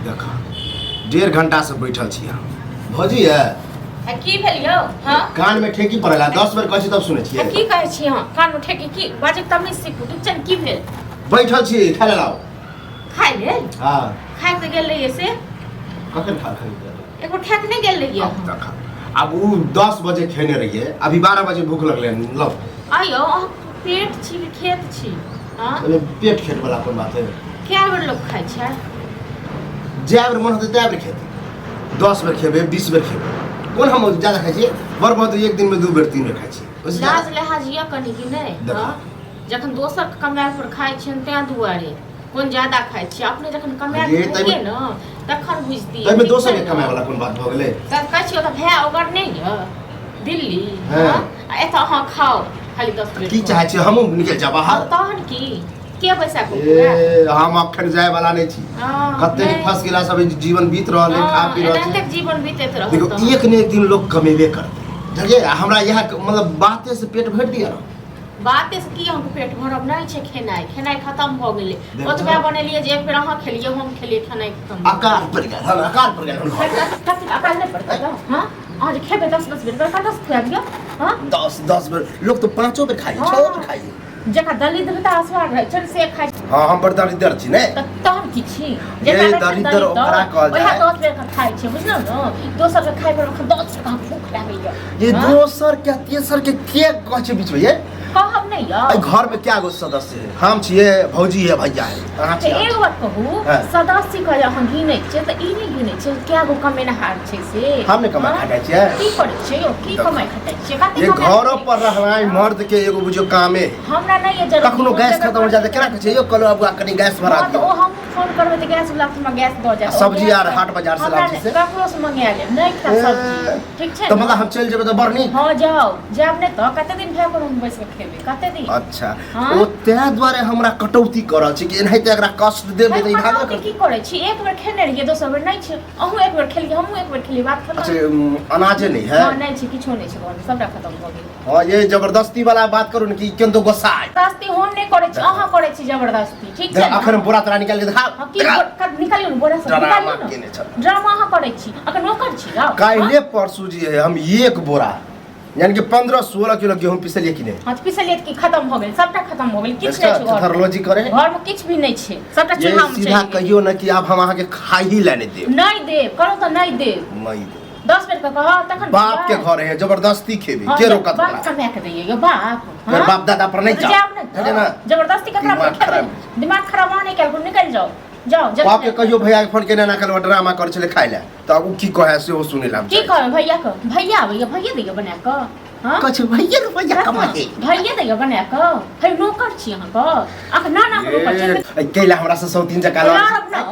देखा 1.5 घंटा से बैठल छी हम भौजी है की भेलियो हां कान में ठेकी पड़ला 10 बेर कहै छी तब सुनै छियै की कहै छी हां कान में ठेकी की बाजे तमीज सीखू टीचर की भेल बैठल छी खाय लाओ खाय ले हां खाय त गेल रहिए से कखन खा गेल एगो ठेक नहीं गेल रहिए देखा अब उ 10 बजे खेने रहिए अभी 12 बजे भूख लगले लो आयो पेट छी खेत छी हां अरे पेट खेत वाला कोन बात है क्या बेर लोग खाय छै जे बेर मन होते तै बेर खेते 10 बेर खेबे 20 बेर खेबे कोन हम ज्यादा खाइ छी बड़ बहुत एक दिन में 2 बेर 3 बेर खाइ छी लाज लिहाज ये कनी कि नहीं हां जखन दोसर कमाय पर खाय छिन तै दुआरे कोन ज्यादा खाय छी अपने जखन कमाय छिए न तखन बुझती तै में दोसर के कमाय वाला कोन बात भ गेलै तब कहै छी त भै ओगर नहीं य दिल्ली हां एत अहाँ खाओ खाली 10 बेर की चाहे छी हमहु निकल जा बाहर तहन की के पैसा को ए हम अखन जाय वाला नहीं छी कते फंस गेला सब जीवन बीत रहल है खा पी रहल छै जीवन बीतैत रहल देखो एक ने एक दिन लोग कमेबे करते देखिए हमरा यहाँ मतलब बाते से पेट भर दिया ना बाते से की हम पेट भरब नहीं छै खेनाई खत्म भ गेलै ओतबे बनेलिए जे एक बेर अहाँ खेलिए हम खेलिए खेनाई खत्म आकार पड़ गया हम आकार पड़ गया आकार नहीं पड़ता हां आज खेबे 10 बेर कतऽ से खुआ दियो हां 10 बेर लोग तो 5 बेर खाई 6 बेर खाई जका दलिद्रता आस्वाद रहै छै से खाइ हां हम बड़ दरिद्र छी ने तहन की छी जे दरिद्र ओकरा कहल जाय ओहे 10 बेर का खाइ छै बुझलौ न दोसर के खाइ पर 10 टका भूख लागैया ये दोसर के तेसर के कहै छै बीच में ये कहब नहीं यार घर में क्या गो सदस्य है हम छिए भौजी है भैया है अहाँ छी एक बात कहू सदस्य के अहाँ गिनै छै त ई नहीं गिनै छै क्या गो कमेनहार छै से हम ने कमाई खाइ छियै की करै छै यो की कमाई खाइ छै कते ये घरों पर रहनाइ मर्द के एगो बुझियो कामे हमरा नहीं है जरूर कखनो गैस खत्म हो जाते केना कहै छै यो कल अब कनी गैस भरा दियो तो हम फोन करबै त गैस वाला हमरा गैस द जाय सब्जी आर हाट बाजार से लाबै छै ककरो से मंगा ले नहीं खा सब्जी ठीक छै तो मतलब हम चल जेबै त बरनी हां जाओ जाब ने त कते दिन भए पर हम बैस के खेबै कते दिन अच्छा ओ तै द्वारे हमरा कटौती करल छै कि एनाहिते एकरा कष्ट देबै त ई भागो कर की करै छी एक बेर खेने रहिए दोसर बेर नहीं छै अहूँ एक बेर खेलिए हमहूँ एक बेर खेलिए बात खत्म अच्छा अनाजे नहीं है हां नहीं छै किछो नहीं छै घर सबटा खत्म भ गेल हां ये जबरदस्ती वाला बात करू न कि केन तो गोसाई जबरदस्ती हम नहीं करै छी अहाँ करै छी जबरदस्ती ठीक छै अखन बोरा तोरा निकाल के दिखा की निकालियो न बोरा से निकालियो ड्रामा अहाँ करै छी अखन नौकर छी ना काल्हे परसू जी है हम एक बोरा यानी कि 15-16 किलो गेहूं पिसलिए कि नहीं हां पिसलिए कि खत्म भ गेल सबटा खत्म भ गेल किछ नहीं छै थर्मोलॉजी करे घर में किछ भी नहीं छै सबटा चूल्हा में छै सीधा कहियो न कि अब हम अहाँ के खाई ही लेने देब नहीं देब करो त नहीं देब नहीं देब 10 बेर का कहा तखन बाप के घर है जबरदस्ती खेबे के रोकत बाप कमे के दैए यो बाप मेरे बाप दादा पर नहीं जाओ ना जबरदस्ती ककरा पर खेबे दिमाग खराब होने के निकल जाओ जाओ बाप के कहियो भैया के फोन केना ना कल ड्रामा कर छले खाइ ले त उ की कहे से ओ सुने ला की कहे भैया के भैया दैए बना के हां कछ भैया रुपया कमाए भैया दैए बना के है नौकर छी अहाँ के अख नाना के नौकर छी कैला हमरा से सौतीन जका लड़ब न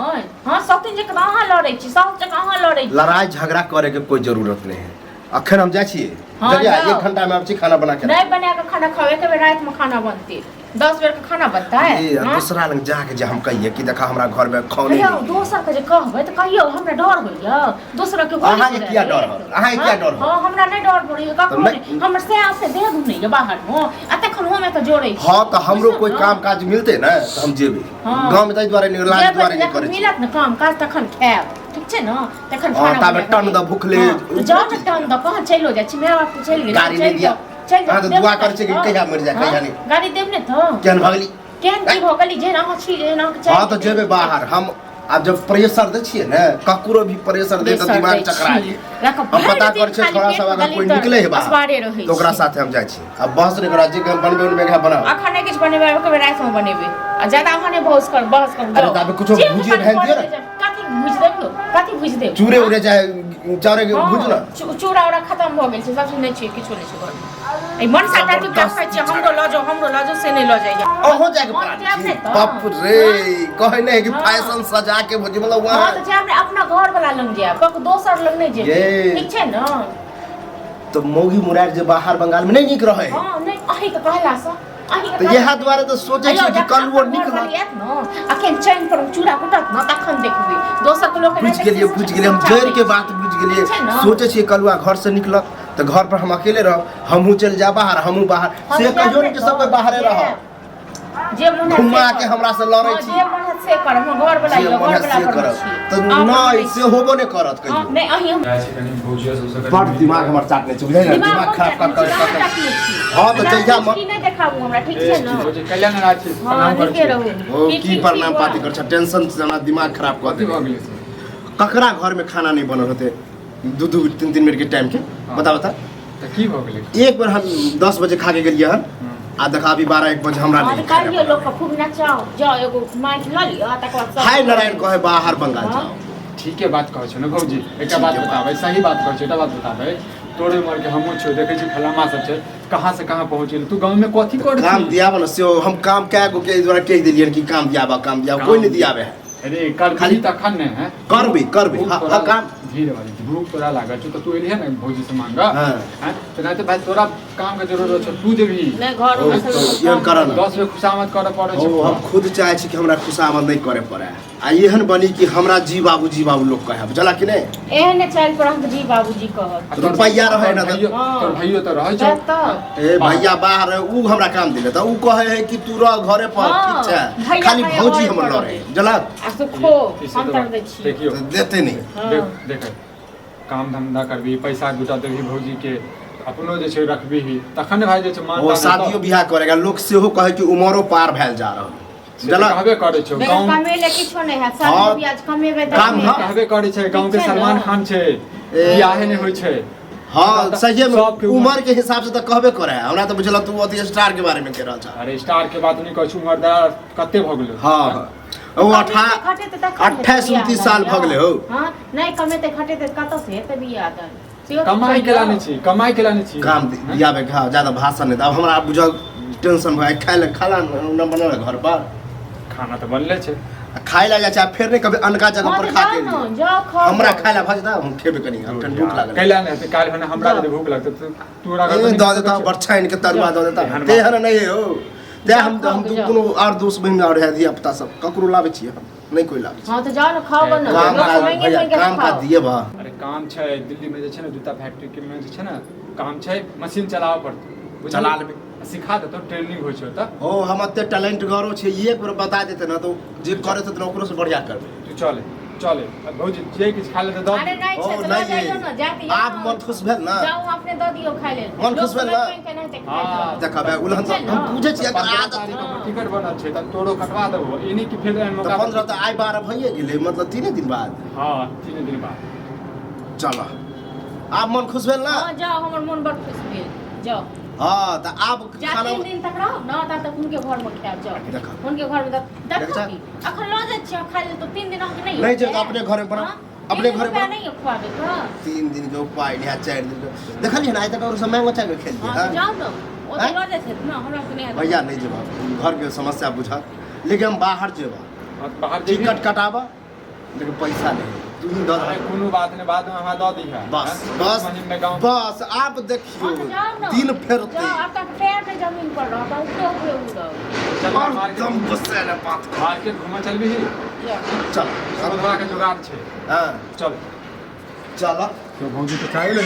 हां सौतीन जका अहाँ लड़ै छी साउथ जका अहाँ लड़ै छी लड़ाई झगड़ा करे के कोई जरूरत नहीं है अखन हम जाय छिए जल्दी 1 घंटा में आब छी खाना बना के नहीं बना के खाना खावे के रात में खाना बनते 10 बेर का खाना बनता है दूसरा लंग जाके जे हम कहिए कि देखा हमरा घर में खौनी भैया दोसर के जे कहबै त कहियो हमरा डर होइया दोसर के होई अहाँ के किया डर हो अहाँ के किया डर हो हां हमरा नहीं डर पड़ै कखनो नहीं हमर से से दे दू नहीं बाहर में अते खन हम त जोड़ै छी हां त हमरो कोई काम काज मिलते ना त हम जेबे गांव में तै द्वारे नहीं लाज द्वारे नहीं करे मिलत न काम काज तखन खाएब ठीक छै न तखन खाना ताबे टन द भूखले जाओ न टन द कहां चलो जाय छी मैं बाप चल गेल गाड़ी ले दिया हां तो दुआ कर छै कि कहिया मर जाय कहिया नहीं गाड़ी देब ने त केन भगली केन की भगली जे ना छी जे ना के हां तो जेबे बाहर हम अब जब प्रेशर दे छिए ना ककरो भी प्रेशर दे त दिमाग चकरा जाए हम पता कर छै थोड़ा सा अगर कोई निकले है बाहर तो ओकरा साथे हम जाय छी अब बहस रे करा जे बनबे में घा बनाओ अखन नहीं किछ बनेबे ओके रात में बनेबे आ ज्यादा अहाँ नहीं बहस कर अरे तबे कुछ भुजिए भेल दियो रे कथि भुज देब चूरे उड़े जाए चारे के भुज ना चूरा उड़ा खत्म भ गेल छै सब सुनै छी किछो नहीं छै घर ए मन साटा की खाइ छी हमरो ल जाओ से नहीं ल जाइए ओहो जाके बाप रे कहे नहीं कि फैशन सजा के भुज मतलब वहां हां त जे हमने अपना घर वाला लंग जाए कक दोसर लंग नहीं जे ठीक छै न तो मौगी मुरार जे बाहर बंगाल में नहीं निक रहे हां नहीं अही के कहला सा तो यह द्वारे तो सोचे छी कि कल वो निकलत न अखन चैन पर चूड़ा कुटत न तखन देखबे दोसर के लोग बुझ गेलिए हम जड़ के बात बुझ गेलिए सोचे छी कलुआ घर से निकलत तो घर पर हम अकेले रह हमहू चल जा बाहर हमहू बाहर से कहियो नहीं कि सब बाहरे रह जे मन घुमा के हमरा से लड़ै छी जे मन से कर हम घर वाला घर वाला कर त नहीं से होबो नहीं करत कहियो नहीं अही हम कनी भौजिया सब बड़ दिमाग हमर चाटने छै बुझै ना दिमाग खराब कर हां त जइया मत की नहीं देखाबू हमरा ठीक छै ना भौजी कल्याण राखी प्रणाम कर के रहू ओ की प्रणाम पाती कर छ टेंशन से हमरा दिमाग खराब कर दे ककरा घर में खाना नहीं बनल होते 2-3 मिनट के टाइम के बता बता त की भ गेलै एक बार हम 10 बजे खा के गेलिए हन आ देखा अभी 12-1 बजे हमरा नहीं कहियो लोग के खूब नचाओ जाओ एगो माइक ल लियो तक बाद हाय नारायण कहे बाहर बंगाल जाओ ठीक है बात कहै छ न भौजी एकटा बात बताबै सही बात कहै छ एकटा बात बताबै तोरे मर के हमो छ देखै छी फलामा सब छै कहां से कहां पहुंचेल तू गांव में कथि कर काम दियाब न से हम काम क्या को के द्वारा कह दिलियन कि काम दियाब कोई नहीं दियाबे अरे कर खाली तखन ने है करबी हां काम धीरे वाली भूख तोरा लागल छ त तू एलिहे न भौजी से मांग हैं त नहीं तो भाई तोरा काम के जरूरत छ तू देबी नहीं घर में ये करन 10 में खुशामद करे पड़े छ हम खुद चाहे छी कि हमरा खुशामद नहीं करे पड़े आ एहन बनी कि हमरा जी बाबू लोग कहे बुझला कि नहीं एहने चाइल पर हम जी बाबूजी कहत रुपैया रहे न तोर भैयो त रहै छ ए भैया बाहर उ हमरा काम दिले त उ कहे है कि तू रह घरे पर ठीक छै खाली भौजी हमर लड़े जला आ सुखो हम तर दे छी देखियो देते नहीं देख काम धंधा करबी पैसा जुटा देबी भौजी के अपनो जे छै रखबी तखन भाई जे छै मान वो शादियो बियाह करेगा लोग सेहो कहे कि उमरो पार भेल जा रहल जला कहबे करे छै गांव कमेले किछो नहीं है शादी ब्याज कमेबे त काम कहबे करे छै गांव के सलमान खान छै बियाह नहीं होय छै हाँ सही में उम्र के हिसाब से तो कहबे करे हमरा तो बुझला तू अति स्टार के बारे में कह रहा था अरे स्टार के बात नहीं कहै छु उम्र कते भ गेलै हां ओ 28-29 साल भ गेलै हो हां नहीं कमेते खटेते कत से हेते बियाह दन कमाई केला नहीं छी काम दियाबे के ज्यादा भाषण नहीं अब हमरा बुझ टेंशन भाई खाला न बनल घर पर खाना तो बनले छै खाई ला जा फिर नहीं कभी अनका जगह पर खा के हमरा खाई ला भज दा हम खेबे कनी हम भूख लागल कैला नहीं काल भने हमरा के भूख लगत तू रगा दे देता बरछाइन के तरुआ दे देता तेहन नहीं हो ते हम कोनो और दोस्त बहिन और है दिया पता सब ककरो लावे छी हम नहीं कोई लावे हां तो जाओ ना खाओ ना काम का दिए बा अरे काम छै दिल्ली में जे छै ना जूता फैक्ट्री के में जे छै ना काम छै मशीन चलावे पड़त चला लेबे सिखा दे तो ट्रेनिंग होय छै त ओ हम अते टैलेंट गरो छै एक बार बता देते ना तो जे करे त ओकरो से बढ़िया करबे तू चले भौजी जे किछ खा ले त अरे नहीं छै तो जाइयो ना जाती आप मन खुश भेल ना जाओ अपने द दियो खाइ ले मन खुश भेल ना हां देखबे उलहन हम पूछे छी अगर आदत टिकट बनल छै त तोरो कटवा देबो एनी कि फेर मौका 15 त आइ 12 भइए गेलै मतलब 3 दिन बाद हां 3 दिन बाद चलो आप मन खुश भेल ना हां जाओ हमर मन बड़ खुश भेल जाओ हां त आप खाना 3 दिन तक रहो ना तब तक उनके घर में खा जाओ उनके घर में देखो अखन ल जाय छी खा ले तो 3 दिन हम नहीं नहीं जे अपने घर में बना अपने घर में नहीं खवा दे तो 3 दिन के उपाय नहीं 4 दिन के देखलिए ना आज तक और समय में चाहे खेल हां जाओ ना ओ तो ल जाय छै ना हमरा के नहीं भैया नहीं जेबा घर के समस्या बुझा लेकिन हम बाहर जेबा बाहर टिकट कटाबा लेकिन पैसा नहीं तू ही दे कोनो बात नहीं बाद में हमरा द दी है बस आप देखियो दिन फेरते अब तक पैर पे जमीन पर रहा तो उड़ो एकदम गुस्से ना बात मार्केट घुमा चलबी चल सब के जुगाड़ छै हां चल चल तो भौजी तो चाय ले